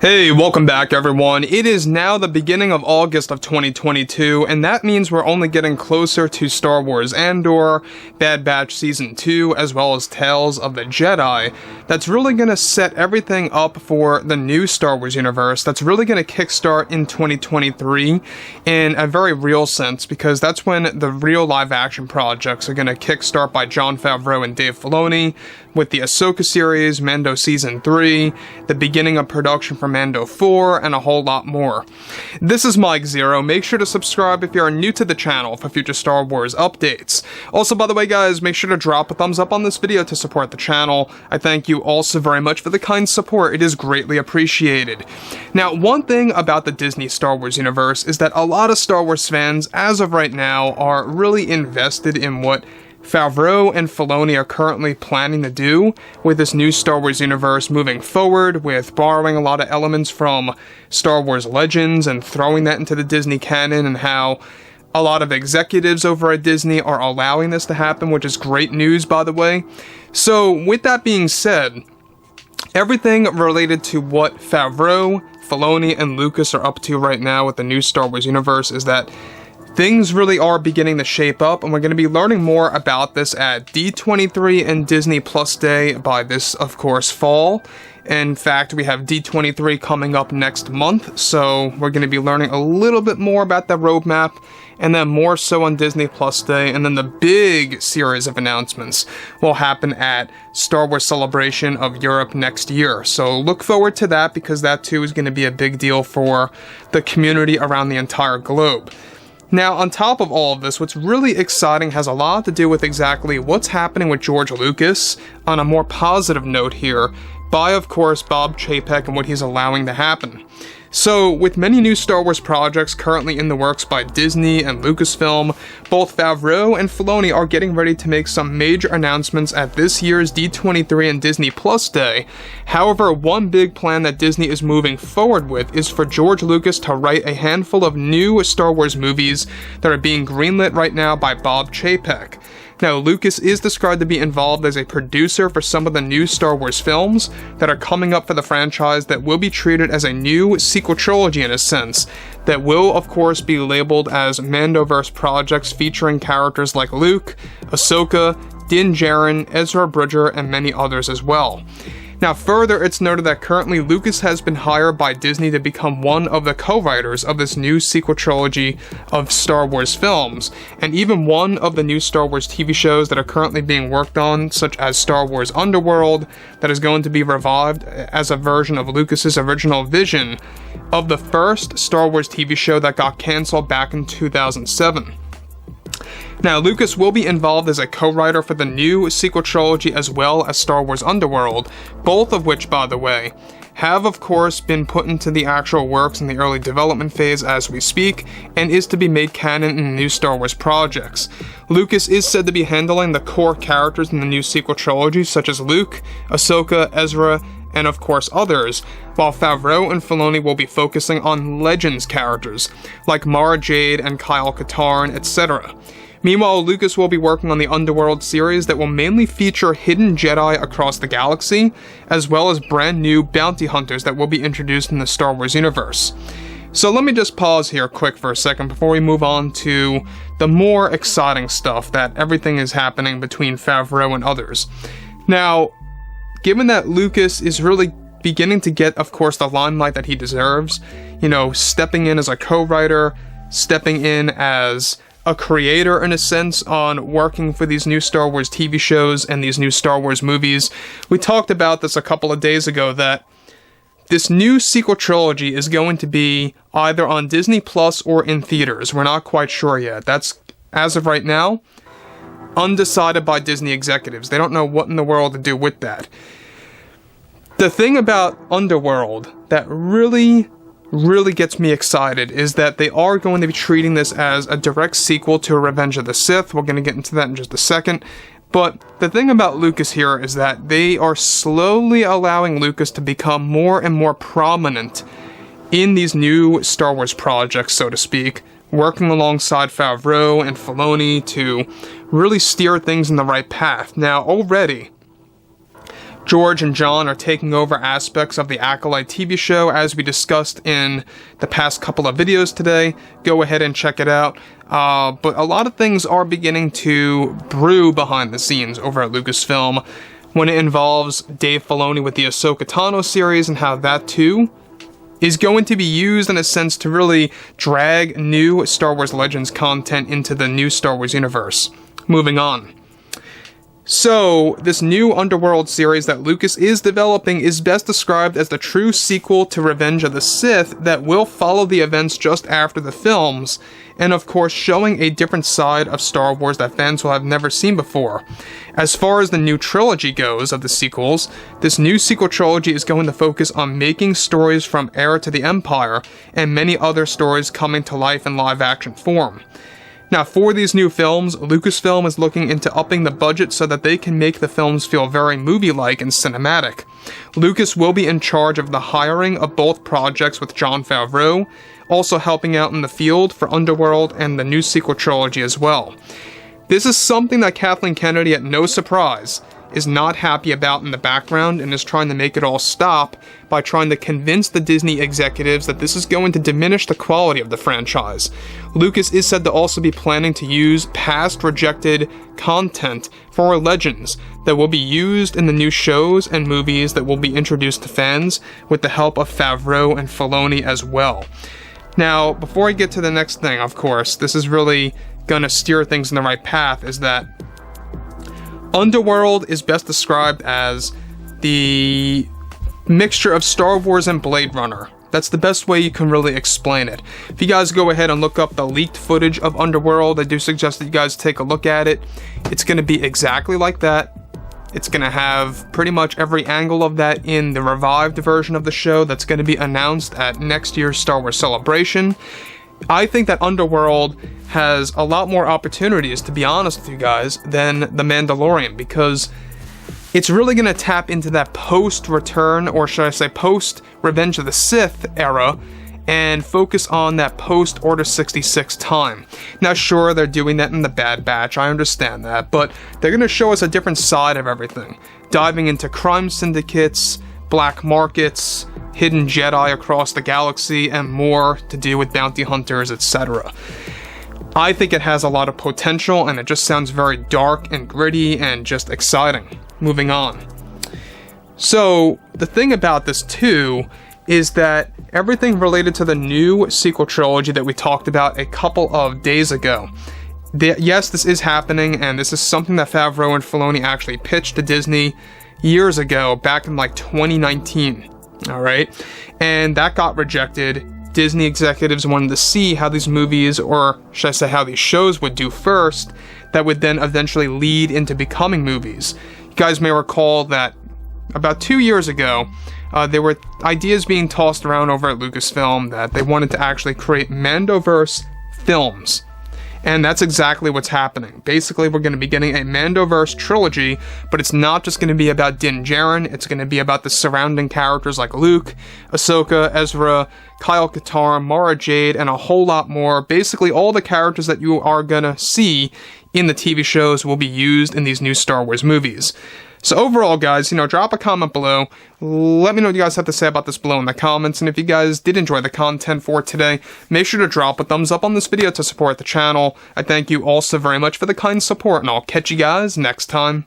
Hey, welcome back everyone. It is now the beginning of August of 2022, and that means we're only getting closer to Star Wars Andor, Bad Batch Season 2, as well as Tales of the Jedi. That's really going to set everything up for the new Star Wars universe. That's really going to kickstart in 2023 in a very real sense, because that's when the real live-action projects are going to kickstart by Jon Favreau and Dave Filoni, with the Ahsoka series, Mando Season 3, the beginning of production for Mando 4, and a whole lot more. This is Mike Zero. Make sure to subscribe if you are new to the channel for future Star Wars updates. Also, by the way guys, make sure to drop a thumbs up on this video to support the channel. I thank you also very much for the kind support. It is greatly appreciated. Now, one thing about the Disney Star Wars universe is that a lot of Star Wars fans, as of right now, are really invested in what Favreau and Filoni are currently planning to do with this new Star Wars universe moving forward, with borrowing a lot of elements from Star Wars Legends and throwing that into the Disney canon, and how a lot of executives over at Disney are allowing this to happen, which is great news, by the way. So, with that being said, everything related to what Favreau, Filoni, and Lucas are up to right now with the new Star Wars universe is that things really are beginning to shape up, and we're going to be learning more about this at D23 and Disney Plus Day by this, of course, fall. In fact, we have D23 coming up next month, so we're going to be learning a little bit more about the roadmap, and then more so on Disney Plus Day, and then the big series of announcements will happen at Star Wars Celebration of Europe next year. So look forward to that, because that too is going to be a big deal for the community around the entire globe. Now, on top of all of this, what's really exciting has a lot to do with exactly what's happening with George Lucas, on a more positive note here, by, of course, Bob Chapek and what he's allowing to happen. So, with many new Star Wars projects currently in the works by Disney and Lucasfilm, both Favreau and Filoni are getting ready to make some major announcements at this year's D23 and Disney Plus Day. However, one big plan that Disney is moving forward with is for George Lucas to write a handful of new Star Wars movies that are being greenlit right now by Bob Chapek. Now, Lucas is described to be involved as a producer for some of the new Star Wars films that are coming up for the franchise that will be treated as a new sequel trilogy in a sense, that will, of course, be labeled as Mandoverse projects featuring characters like Luke, Ahsoka, Din Djarin, Ezra Bridger, and many others as well. Now, further, it's noted that currently Lucas has been hired by Disney to become one of the co-writers of this new sequel trilogy of Star Wars films, and even one of the new Star Wars TV shows that are currently being worked on, such as Star Wars Underworld, that is going to be revived as a version of Lucas's original vision of the first Star Wars TV show that got cancelled back in 2007. Now, Lucas will be involved as a co-writer for the new sequel trilogy as well as Star Wars Underworld, both of which, by the way, have of course been put into the actual works in the early development phase as we speak, and is to be made canon in new Star Wars projects. Lucas is said to be handling the core characters in the new sequel trilogy, such as Luke, Ahsoka, Ezra, and of course others, while Favreau and Filoni will be focusing on Legends characters, like Mara Jade and Kyle Katarn, etc. Meanwhile, Lucas will be working on the Underworld series that will mainly feature hidden Jedi across the galaxy, as well as brand new bounty hunters that will be introduced in the Star Wars universe. So let me just pause here quick for a second before we move on to the more exciting stuff that everything is happening between Favreau and others. Now, given that Lucas is really beginning to get, of course, the limelight that he deserves, you know, stepping in as a co-writer, stepping in as a creator in a sense on working for these new Star Wars TV shows and these new Star Wars movies. We talked about this a couple of days ago, that this new sequel trilogy is going to be either on Disney Plus or in theaters. We're not quite sure yet. That's, as of right now, undecided by Disney executives. They don't know what in the world to do with that. The thing about Underworld that really gets me excited is that they are going to be treating this as a direct sequel to Revenge of the Sith. We're going to get into that in just a second. But the thing about Lucas here is that they are slowly allowing Lucas to become more and more prominent in these new Star Wars projects, so to speak, working alongside Favreau and Filoni to really steer things in the right path. Now, already, George and John are taking over aspects of the Acolyte TV show, as we discussed in the past couple of videos today. Go ahead and check it out. But a lot of things are beginning to brew behind the scenes over at Lucasfilm when it involves Dave Filoni with the Ahsoka Tano series, and how that too is going to be used in a sense to really drag new Star Wars Legends content into the new Star Wars universe. Moving on. So, this new Underworld series that Lucas is developing is best described as the true sequel to Revenge of the Sith that will follow the events just after the films, and of course showing a different side of Star Wars that fans will have never seen before. As far as the new trilogy goes of the sequels, this new sequel trilogy is going to focus on making stories from Heir to the Empire, and many other stories coming to life in live-action form. Now, for these new films, Lucasfilm is looking into upping the budget so that they can make the films feel very movie-like and cinematic. Lucas will be in charge of the hiring of both projects with Jon Favreau, also helping out in the field for Underworld and the new sequel trilogy as well. This is something that Kathleen Kennedy, at no surprise, is not happy about in the background, and is trying to make it all stop by trying to convince the Disney executives that this is going to diminish the quality of the franchise. Lucas is said to also be planning to use past rejected content for Legends that will be used in the new shows and movies that will be introduced to fans with the help of Favreau and Filoni as well. Now, before I get to the next thing, of course, this is really gonna steer things in the right path, is that Underworld is best described as the mixture of Star Wars and Blade Runner. That's the best way you can really explain it. If you guys go ahead and look up the leaked footage of Underworld, I do suggest that you guys take a look at it. It's going to be exactly like that. It's going to have pretty much every angle of that in the revived version of the show that's going to be announced at next year's Star Wars Celebration. I think that Underworld has a lot more opportunities, to be honest with you guys, than The Mandalorian, because it's really going to tap into that post-return, or should I say post-Revenge of the Sith era, and focus on that post-Order 66 time. Now sure, they're doing that in the Bad Batch, I understand that, but they're going to show us a different side of everything, diving into crime syndicates, black markets, hidden Jedi across the galaxy, and more to do with bounty hunters, etc. I think it has a lot of potential, and it just sounds very dark and gritty and just exciting. Moving on. So, the thing about this too is that everything related to the new sequel trilogy that we talked about a couple of days ago. Yes, this is happening, and this is something that Favreau and Filoni actually pitched to Disney years ago, back in like 2019. Alright? And that got rejected. Disney executives wanted to see how these movies, or should I say how these shows would do first, that would then eventually lead into becoming movies. You guys may recall that about 2 years ago, there were ideas being tossed around over at Lucasfilm that they wanted to actually create Mandoverse films. And that's exactly what's happening. Basically, we're going to be getting a Mandoverse trilogy, but it's not just going to be about Din Djarin, it's going to be about the surrounding characters like Luke, Ahsoka, Ezra, Kyle Katarn, Mara Jade, and a whole lot more. Basically, all the characters that you are going to see in the TV shows will be used in these new Star Wars movies. So overall, guys, drop a comment below. Let me know what you guys have to say about this below in the comments. And if you guys did enjoy the content for today, make sure to drop a thumbs up on this video to support the channel. I thank you all so very much for the kind support, and I'll catch you guys next time.